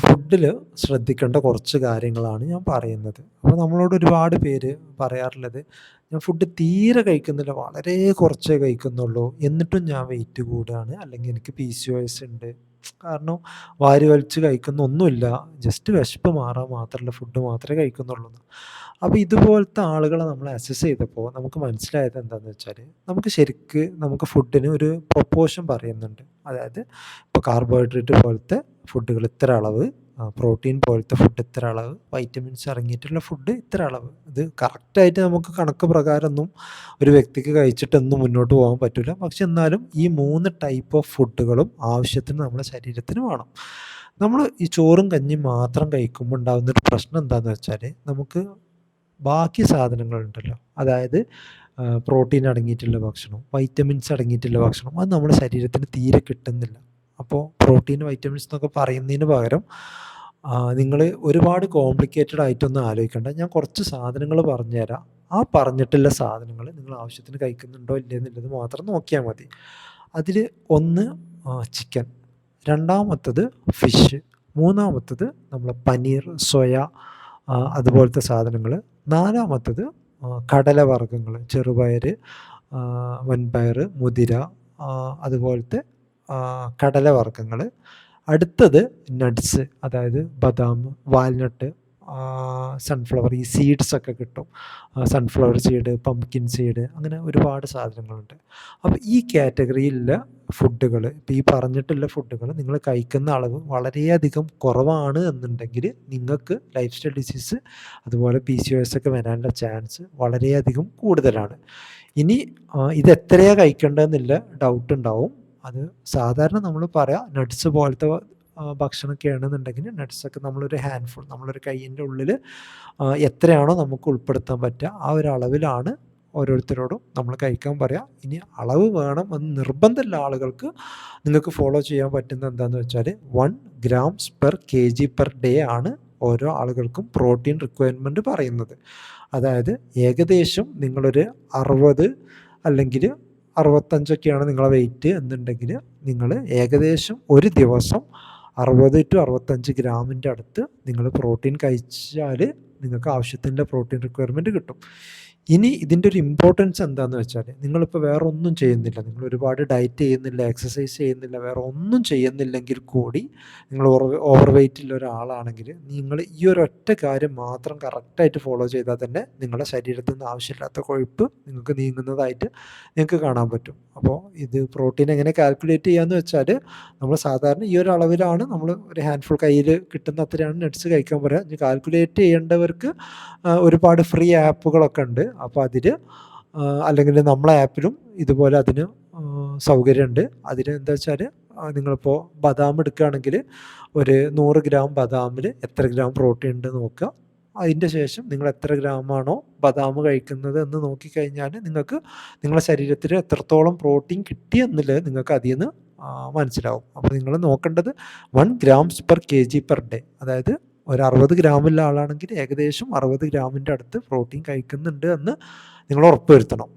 ഫുഡിൽ ശ്രദ്ധിക്കേണ്ട കുറച്ച് കാര്യങ്ങളാണ് ഞാൻ പറയുന്നത്. അപ്പോൾ നമ്മളോട് ഒരുപാട് പേര് പറയാറുള്ളത്, ഞാൻ ഫുഡ് തീരെ കഴിക്കുന്നില്ല, വളരെ കുറച്ചേ കഴിക്കുന്നുള്ളൂ, എന്നിട്ടും ഞാൻ വെയിറ്റ് കൂടുകയാണ്, അല്ലെങ്കിൽ എനിക്ക് PCOS ഉണ്ട്. കാരണം വാരി വലിച്ച് കഴിക്കുന്ന ഒന്നുമില്ല, ജസ്റ്റ് വിശപ്പ് മാറാൻ മാത്രമുള്ള ഫുഡ് മാത്രമേ കഴിക്കുന്നുള്ളൂ. അപ്പോൾ ഇതുപോലത്തെ ആളുകളെ നമ്മൾ അസസ് ചെയ്തപ്പോൾ നമുക്ക് മനസ്സിലായത് എന്താണെന്ന് വെച്ചാൽ, നമുക്ക് ഫുഡിന് ഒരു പ്രൊപ്പോർഷൻ പറയുന്നുണ്ട്. അതായത് ഇപ്പോൾ കാർബോഹൈഡ്രേറ്റ് പോലത്തെ ഫുഡുകൾ ഇത്ര അളവ്, പ്രോട്ടീൻ പോലത്തെ ഫുഡ് ഇത്ര അളവ്, വൈറ്റമിൻസ് അടങ്ങിയിട്ടുള്ള ഫുഡ് ഇത്ര അളവ്. ഇത് കറക്റ്റായിട്ട് നമുക്ക് കണക്ക് പ്രകാരമൊന്നും ഒരു വ്യക്തിക്ക് കഴിച്ചിട്ടൊന്നും മുന്നോട്ട് പോകാൻ പറ്റില്ല. പക്ഷെ എന്നാലും ഈ 3 ടൈപ്പ് ഓഫ് ഫുഡുകളും ആവശ്യത്തിന് നമ്മുടെ ശരീരത്തിന് വേണം. നമ്മൾ ഈ ചോറും കഞ്ഞിയും മാത്രം കഴിക്കുമ്പോൾ ഉണ്ടാകുന്നൊരു പ്രശ്നം എന്താണെന്ന് വെച്ചാൽ, നമുക്ക് ബാക്കി സാധനങ്ങളുണ്ടല്ലോ, അതായത് പ്രോട്ടീൻ അടങ്ങിയിട്ടുള്ള ഭക്ഷണം, വൈറ്റമിൻസ് അടങ്ങിയിട്ടുള്ള ഭക്ഷണം, അത് നമ്മുടെ ശരീരത്തിന് തീരെ കിട്ടുന്നില്ല. അപ്പോൾ പ്രോട്ടീൻ, വൈറ്റമിൻസ് എന്നൊക്കെ പറയുന്നതിന് പകരം നിങ്ങൾ ഒരുപാട് കോംപ്ലിക്കേറ്റഡ് ആയിട്ടൊന്നും ആലോചിക്കേണ്ട. ഞാൻ കുറച്ച് സാധനങ്ങൾ പറഞ്ഞുതരാം. ആ പറഞ്ഞിട്ടുള്ള സാധനങ്ങൾ നിങ്ങൾ ആവശ്യത്തിന് കഴിക്കുന്നുണ്ടോ ഇല്ലേ എന്നുള്ളത് മാത്രം നോക്കിയാൽ മതി. അതിൽ ഒന്ന് ചിക്കൻ, രണ്ടാമത്തത് ഫിഷ്, മൂന്നാമത്തത് നമ്മളെ പനീർ, സോയ, അതുപോലത്തെ സാധനങ്ങൾ, നാലാമത്തത് കടലവർഗ്ഗങ്ങൾ, ചെറുപയർ, വൻപയർ, മുതിര, അതുപോലത്തെ കടലവർഗ്ഗങ്ങൾ. അടുത്തത് നട്ട്സ്, അതായത് ബദാം, വാൽനട്ട്, സൺഫ്ലവർ, ഈ സീഡ്സൊക്കെ കിട്ടും. സൺഫ്ലവർ സീഡ്, പംകിൻ സീഡ്, അങ്ങനെ ഒരുപാട് സാധനങ്ങളുണ്ട്. അപ്പോൾ ഈ കാറ്റഗറിയിലുള്ള ഫുഡുകൾ, ഇപ്പോൾ ഈ പറഞ്ഞിട്ടുള്ള ഫുഡുകൾ നിങ്ങൾ കഴിക്കുന്ന അളവ് വളരെയധികം കുറവാണ് എന്നുണ്ടെങ്കിൽ നിങ്ങൾക്ക് ലൈഫ് സ്റ്റൈൽ ഡിസീസ് അതുപോലെ PCOS ഒക്കെ വരാനുള്ള ചാൻസ് വളരെയധികം കൂടുതലാണ്. ഇനി ഇത് എത്രയാണ് കഴിക്കേണ്ടതെന്നുള്ള ഡൗട്ട് ഉണ്ടാവും. അത് സാധാരണ നമ്മൾ പറയാം, നട്ട്സ് പോലത്തെ ഭക്ഷണമൊക്കെ ആണെന്നുണ്ടെങ്കിൽ നട്ട്സൊക്കെ നമ്മളൊരു ഹാൻഡ്ഫുൾ, നമ്മളൊരു കയ്യിൻ്റെ ഉള്ളിൽ എത്രയാണോ നമുക്ക് ഉൾപ്പെടുത്താൻ പറ്റുക ആ ഒരു അളവിലാണ് ഓരോരുത്തരോടും നമ്മൾ കഴിക്കാൻ പറയാം. ഇനി അളവ് വേണം എന്ന് നിർബന്ധമുള്ള ആളുകൾക്ക് നിങ്ങൾക്ക് ഫോളോ ചെയ്യാൻ പറ്റുന്ന എന്താണെന്ന് വെച്ചാൽ 1 grams per kg per day ആണ് ഓരോ ആളുകൾക്കും പ്രോട്ടീൻ റിക്വയർമെൻറ്റ് പറയുന്നത്. അതായത് ഏകദേശം നിങ്ങളൊരു 60 അല്ലെങ്കിൽ 65ഒക്കെയാണ് നിങ്ങളെ വെയിറ്റ് എന്നുണ്ടെങ്കിൽ, നിങ്ങൾ ഏകദേശം ഒരു ദിവസം 60 to 65 ഗ്രാമിൻ്റെ അടുത്ത് നിങ്ങൾ പ്രോട്ടീൻ കഴിച്ചാൽ നിങ്ങൾക്ക് ആവശ്യത്തിൻ്റെ പ്രോട്ടീൻ റിക്വയർമെൻറ്റ് കിട്ടും. ഇനി ഇതിൻ്റെ ഒരു ഇമ്പോർട്ടൻസ് എന്താണെന്ന് വെച്ചാൽ, നിങ്ങളിപ്പോൾ വേറെ ഒന്നും ചെയ്യുന്നില്ല, നിങ്ങൾ ഒരുപാട് ഡയറ്റ് ചെയ്യുന്നില്ല, എക്സസൈസ് ചെയ്യുന്നില്ല, വേറെ ഒന്നും ചെയ്യുന്നില്ലെങ്കിൽ കൂടി നിങ്ങൾ ഓവർ വെയ്റ്റുള്ള ഒരാളാണെങ്കിൽ, നിങ്ങൾ ഈ ഒരു ഒറ്റ കാര്യം മാത്രം കറക്റ്റായിട്ട് ഫോളോ ചെയ്താൽ തന്നെ നിങ്ങളുടെ ശരീരത്തിൽ നിന്ന് ആവശ്യമില്ലാത്ത കൊഴുപ്പ് നിങ്ങൾക്ക് നീങ്ങുന്നതായിട്ട് നിങ്ങൾക്ക് കാണാൻ പറ്റും. അപ്പോൾ ഇത് പ്രോട്ടീൻ എങ്ങനെ കാൽക്കുലേറ്റ് ചെയ്യാമെന്ന് വെച്ചാൽ, നമ്മൾ സാധാരണ ഈ ഒരു അളവിലാണ് നമ്മൾ ഒരു ഹാൻഡ്ഫുൾ കയ്യിൽ കിട്ടുന്ന അത്രയാണ് നട്ട്സ് കഴിക്കാൻ പറയുക. ഇനി കാൽക്കുലേറ്റ് ചെയ്യേണ്ടവർക്ക് ഒരുപാട് ഫ്രീ ആപ്പുകളൊക്കെ ഉണ്ട്. അപ്പോൾ അതിൽ അല്ലെങ്കിൽ നമ്മളെ ആപ്പിലും ഇതുപോലെ അതിന് സൗകര്യമുണ്ട്. അതിന് എന്താ വെച്ചാൽ, നിങ്ങളിപ്പോൾ ബദാം എടുക്കുകയാണെങ്കിൽ ഒരു 100 ഗ്രാം ബദാമിൽ എത്ര ഗ്രാം പ്രോട്ടീൻ ഉണ്ട് നോക്കുക. അതിൻ്റെ ശേഷം നിങ്ങൾ എത്ര ഗ്രാമാണോ ബദാം കഴിക്കുന്നത് എന്ന് നോക്കിക്കഴിഞ്ഞാൽ നിങ്ങൾക്ക് നിങ്ങളുടെ ശരീരത്തിൽ എത്രത്തോളം പ്രോട്ടീൻ കിട്ടിയെന്നുള്ളത് നിങ്ങൾക്ക് അതിൽ നിന്ന് മനസ്സിലാവും. അപ്പോൾ നിങ്ങൾ നോക്കേണ്ടത് 1 grams per kg per day, അതായത് ഒരു 60 ഗ്രാമുള്ള ആളാണെങ്കിൽ ഏകദേശം 60 ഗ്രാമിൻ്റെ അടുത്ത് പ്രോട്ടീൻ കഴിക്കുന്നുണ്ട് എന്ന് നിങ്ങൾ ഉറപ്പ് വരുത്തണം.